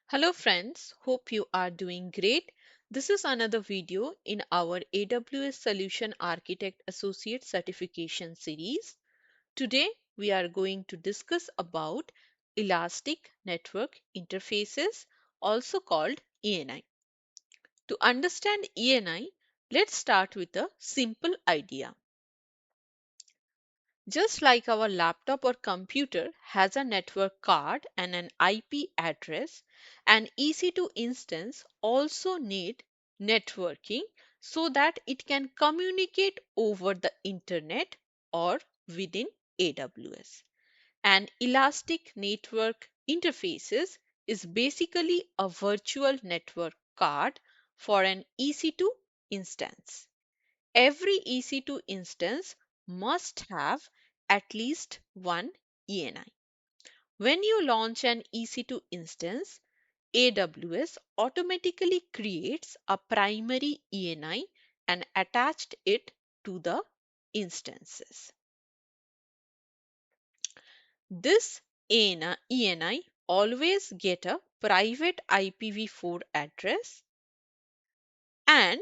Hello friends, hope you are doing great. This is another video in our AWS Solution Architect Associate Certification series. Today we are going to discuss about Elastic Network Interfaces, also called ENI. To understand ENI, let's start with a simple idea. Just like our laptop or computer has a network card and an IP address, an EC2 instance also need networking so that it can communicate over the internet or within AWS. An elastic network interfaces is basically a virtual network card for an EC2 instance. Every EC2 instance must have at least one ENI. When you launch an EC2 instance, AWS automatically creates a primary ENI and attached it to the instances. This ENI always get a private IPv4 address, and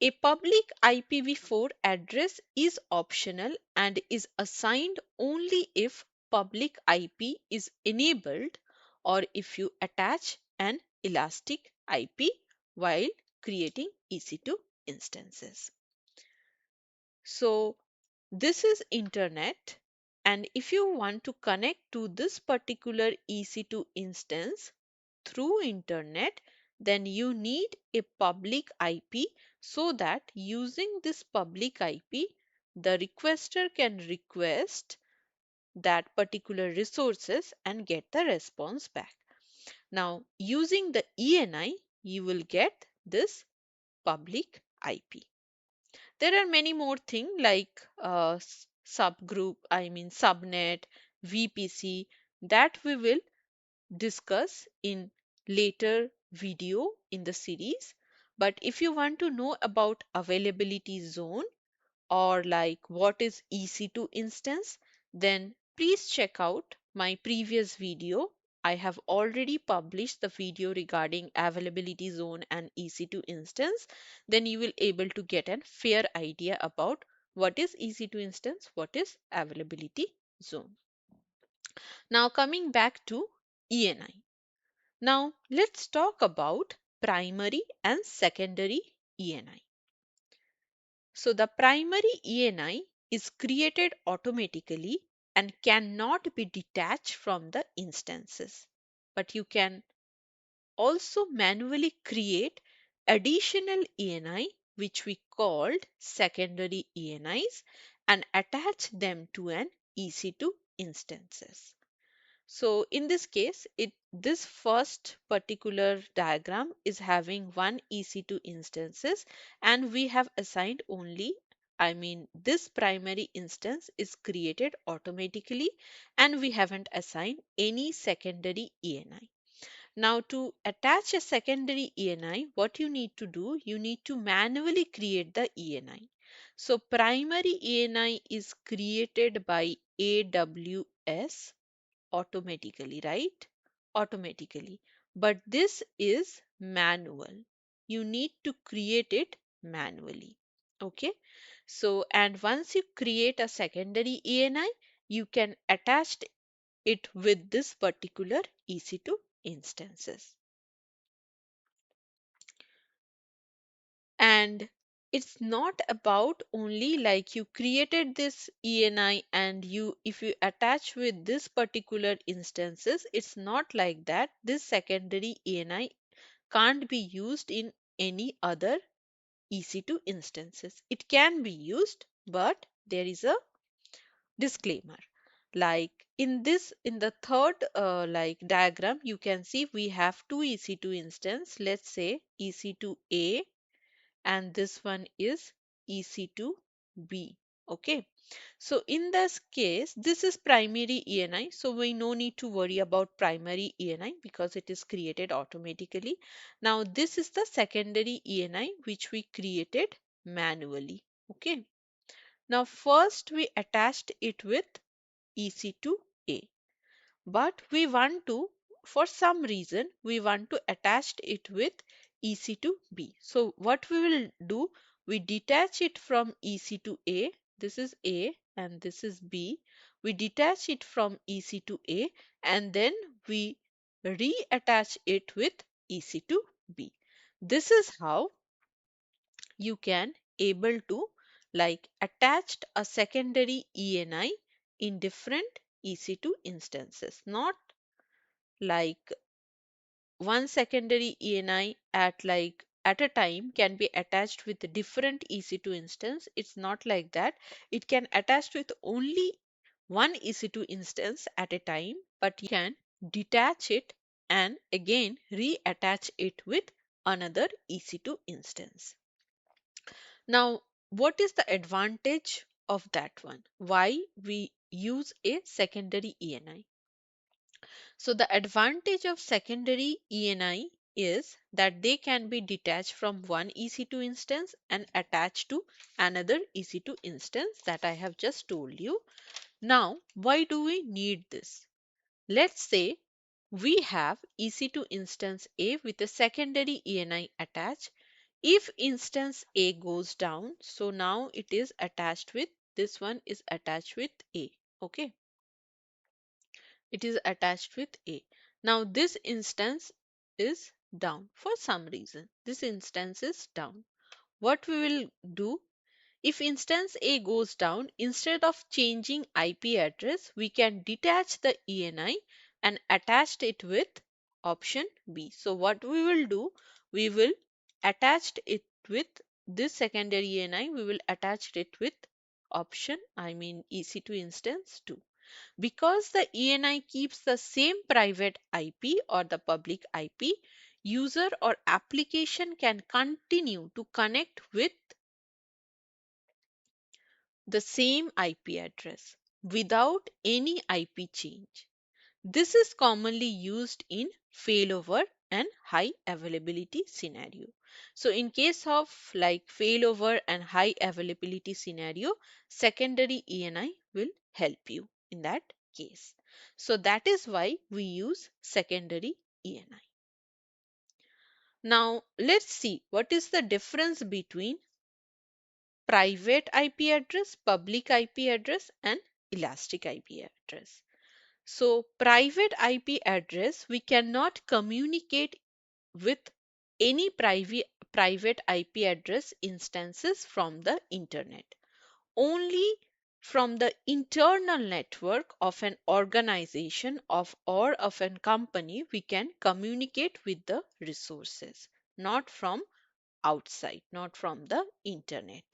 a public IPv4 address is optional and is assigned only if public IP is enabled or if you attach an elastic IP while creating EC2 instances. So this is internet, and if you want to connect to this particular EC2 instance through internet, then you need a public IP so that using this public IP, the requester can request that particular resources and get the response back. Now, using the ENI, you will get this public IP. There are many more things like subgroup, subnet, VPC that we will discuss in later video in the series. But if you want to know about availability zone or like what is EC2 instance, then please check out my previous video. I have already published the video regarding availability zone and EC2 instance. Then you will able to get a fair idea about what is EC2 instance, what is availability zone. Now coming back to ENI. Now let's talk about primary and secondary ENI. So the primary ENI is created automatically and cannot be detached from the instances. But you can also manually create additional ENI, which we called secondary ENIs, and attach them to an EC2 instances. So in this case, this first particular diagram is having one EC2 instances, and we have assigned only, this primary instance is created automatically and we haven't assigned any secondary ENI. Now to attach a secondary ENI, what you need to do, you need to manually create the ENI. So primary ENI is created by AWS automatically, right? Automatically. But this is manual. You need to create it manually. Okay. So, and once you create a secondary ENI, you can attach it with this particular EC2 instances. And it's not about only like you created this ENI and if you attach with this particular instances, it's not like that. This secondary ENI can't be used in any other EC2 instances. It can be used, but there is a disclaimer. Like in the third diagram, you can see we have two EC2 instance. Let's say EC2A and this one is EC2B. Okay. So in this case, this is primary ENI. So we no need to worry about primary ENI because it is created automatically. Now this is the secondary ENI which we created manually. Okay. Now first we attached it with EC2A. But we want to for some reason we want to attach it with EC2B. So what we will do, we detach it from EC2A. This is A and this is B. We detach it from EC2A and then we reattach it with EC2B. This is how you can able to like attached a secondary ENI in different EC2 instances, not like one secondary ENI at a time can be attached with a different EC2 instance. It's not like that. It can attach with only one EC2 instance at a time, but you can detach it and again reattach it with another EC2 instance. Now, what is the advantage of that one? Why we use a secondary ENI? So the advantage of secondary ENI is that they can be detached from one EC2 instance and attached to another EC2 instance that I have just told you. Now, why do we need this? Let's say we have EC2 instance A with a secondary ENI attached. If instance A goes down, so now it is attached with this one is attached with A. Okay, it is attached with A. Now this instance is down for some reason. This instance is down. What we will do, if instance A goes down, instead of changing IP address, we can detach the ENI and attach it with option B. So what we will do, we will attach it with this secondary ENI, we will attach it with option, EC2 instance 2. Because the ENI keeps the same private IP or the public IP, user or application can continue to connect with the same IP address without any IP change. This is commonly used in failover and high availability scenario. So in case of like failover and high availability scenario, secondary ENI will help you in that case. So that is why we use secondary ENI. Now let's see what is the difference between private IP address, public IP address and elastic IP address. So private IP address, we cannot communicate with any private IP address instances from the internet. Only from the internal network of an organization or of a company we can communicate with the resources, not from outside, not from the internet.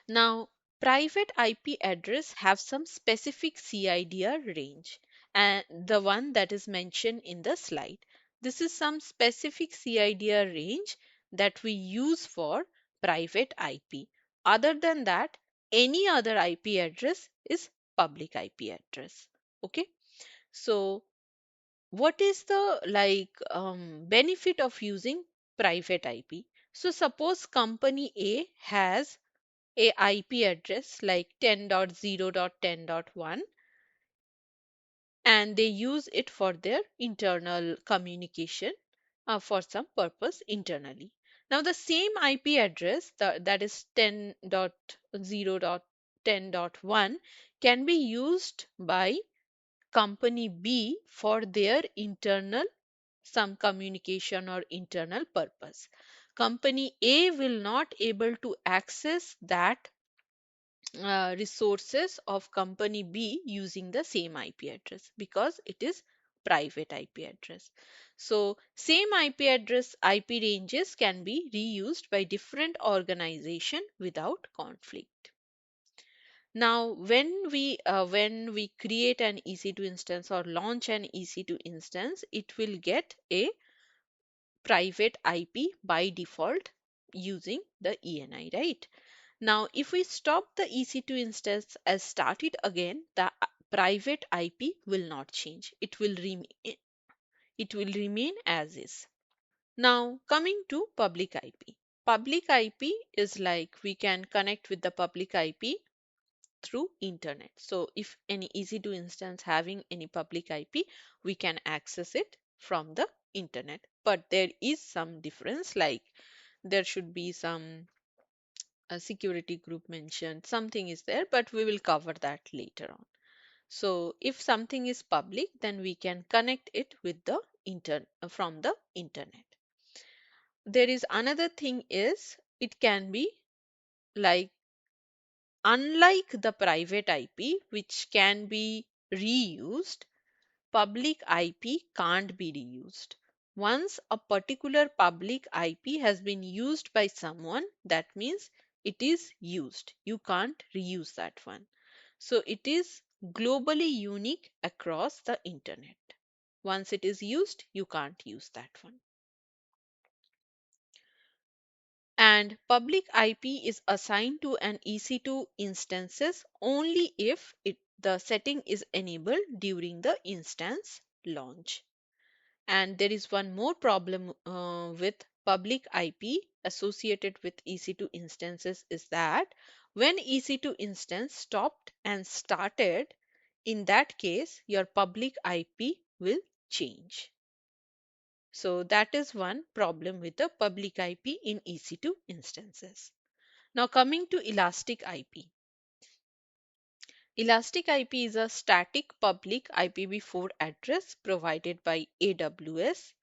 Now, private IP address have some specific CIDR range and the one that is mentioned in the slide. This is some specific CIDR range that we use for private IP. Other than that, any other IP address is public IP address. Okay. So, what is the benefit of using private IP? So, suppose company A has a IP address like 10.0.10.1 and they use it for their internal communication for some purpose internally. Now the same IP address that is 10.0.10.1 can be used by company B for their internal some communication or internal purpose. Company A will not able to access that resources of company B using the same IP address because it is private IP address. So same IP address IP ranges can be reused by different organization without conflict. Now when we create an EC2 instance or launch an EC2 instance, it will get a private IP by default using the ENI, right? Now, if we stop the EC2 instance and start it again, the private IP will not change. It will remain as is. Now, coming to public IP. Public IP is like we can connect with the public IP through internet. So if any EC2 instance having any public IP, we can access it from the internet. But there is some difference, like there should be some security group mentioned, something is there, but we will cover that later on. So if something is public, then we can connect it with the from the internet. There is another thing is it can be like, unlike the private IP which can be reused, public IP can't be reused. Once a particular public IP has been used by someone, that means it is used. You can't reuse that one. So it is globally unique across the internet. Once it is used, you can't use that one. And public IP is assigned to an EC2 instances only if the setting is enabled during the instance launch. And there is one more problem with public IP associated with EC2 instances is that when EC2 instance stopped and started, in that case, your public IP will change. So that is one problem with the public IP in EC2 instances. Now coming to elastic IP. Elastic IP is a static public IPv4 address provided by AWS,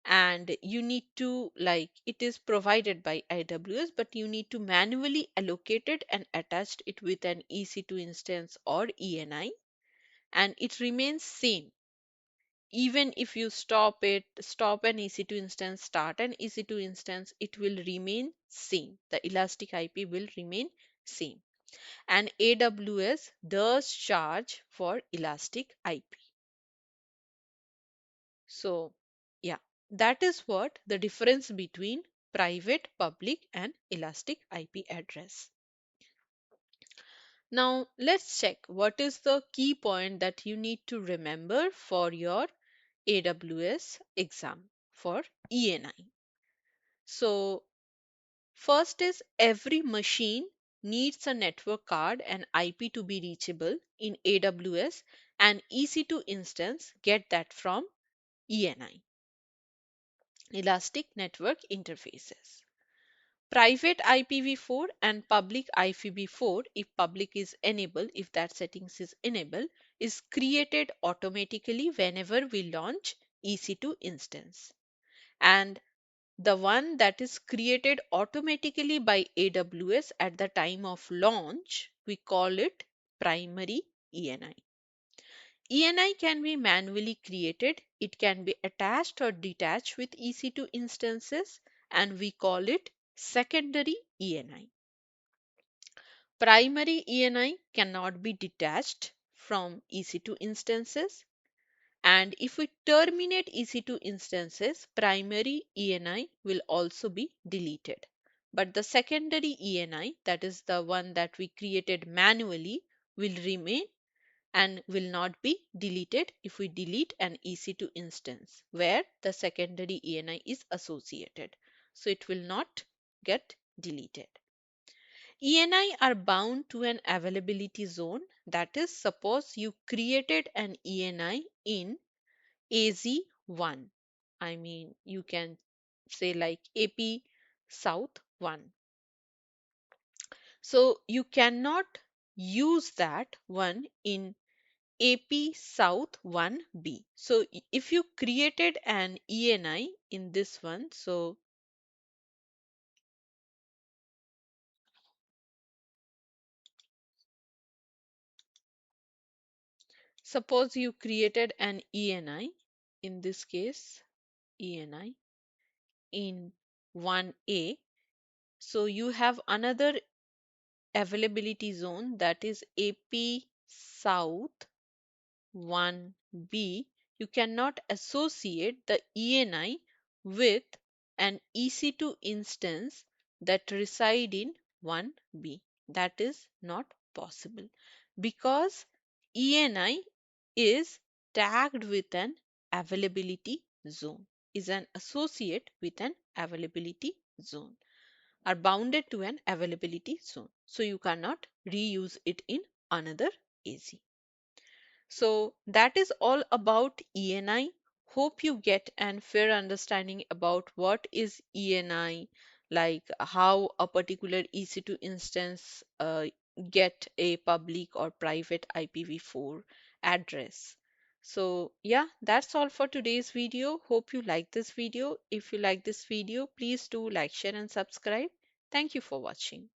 and you need to, like, it is provided by AWS, but you need to manually allocate it and attach it with an EC2 instance or ENI, and it remains same even if you stop an EC2 instance, start an EC2 instance, it will remain same. The elastic IP will remain same. And AWS does charge for elastic IP. So, yeah, that is what the difference between private, public, and elastic IP address. Now, let's check what is the key point that you need to remember for your AWS exam for ENI. So, first is every machine needs a network card and IP to be reachable in AWS, and EC2 instance get that from ENI, Elastic Network Interfaces. Private IPv4 and public IPv4, if public is enabled, if that settings is enabled, is created automatically whenever we launch EC2 instance. And the one that is created automatically by AWS at the time of launch, we call it primary ENI. ENI can be manually created, it can be attached or detached with EC2 instances, and we call it secondary ENI. Primary ENI cannot be detached from EC2 instances, and if we terminate EC2 instances, primary ENI will also be deleted. But the secondary ENI, that is the one that we created manually, will remain and will not be deleted if we delete an EC2 instance where the secondary ENI is associated. So it will not get deleted. ENI are bound to an availability zone. That is, suppose you created an ENI in AZ1. I mean, you can say like AP South 1. So you cannot use that one in AP South 1B. So if you created an ENI in this one, so suppose you created an ENI, in this case ENI in 1A, so you have another availability zone, that is AP South 1B. You cannot associate the ENI with an EC2 instance that reside in 1B. That is not possible because ENI is tagged with an availability zone, is an associate with an availability zone. are bounded to an availability zone. So you cannot reuse it in another AZ. So that is all about ENI. Hope you get an fair understanding about what is ENI, like how a particular EC2 instance get a public or private IPv4 address. So yeah, that's all for today's video. Hope you like this video. If you like this video, please do like, share and subscribe. Thank you for watching.